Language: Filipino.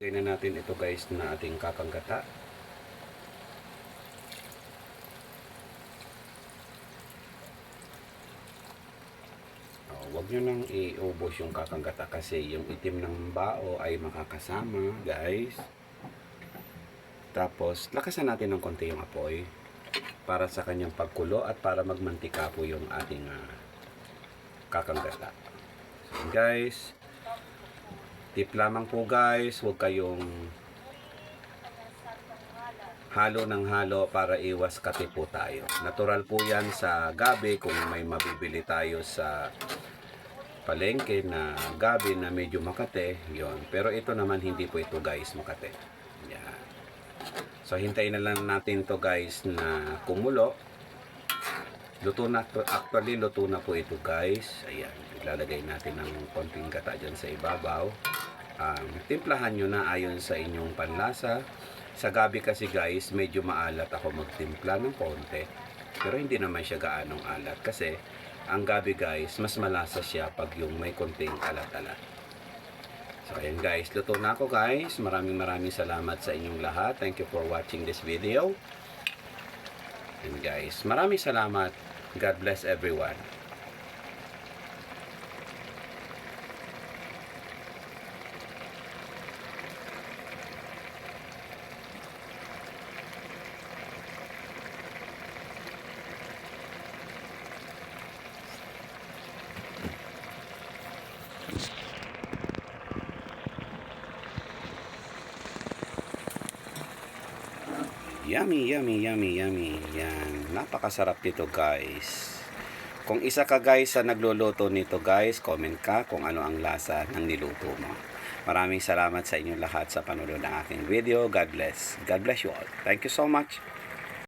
Tingnan natin ito guys na ating kakanggata. Huwag nyo nang iubos yung kakanggata kasi yung itim ng bao ay makakasama guys. Tapos lakasan natin ng konti yung apoy para sa kanyang pagkulo at para magmantika po yung ating kakanggata. So guys, tip lamang po guys, huwag kayong halo ng halo para iwas kati po tayo. Natural po yan sa gabi kung may mabibili tayo sa palengke na gabi na medyo makate, yon. Pero ito naman hindi po ito guys makate. Yan. So hintayin na lang natin to guys na kumulo. Luto na, actually luto na po ito guys. Ayan, ilalagay natin ng konting gata dyan sa ibabaw. Timplahan nyo na ayon sa inyong panlasa. Sa gabi kasi guys, medyo maalat ako magtimpla ng konti. Pero hindi naman siya gaanong alat kasi ang gabi guys, mas malasa siya pag yung may konting alat-alat. So ayan guys, luto na ako guys. Maraming salamat sa inyong lahat. Thank you for watching this video. And guys, maraming salamat. God bless everyone. Yummy. Yan, napakasarap nito guys. Kung isa ka guys sa nagluluto nito guys, comment ka kung ano ang lasa ng niluto mo. Maraming salamat sa inyong lahat sa panonood ng aking video. God bless. God bless you all. Thank you so much.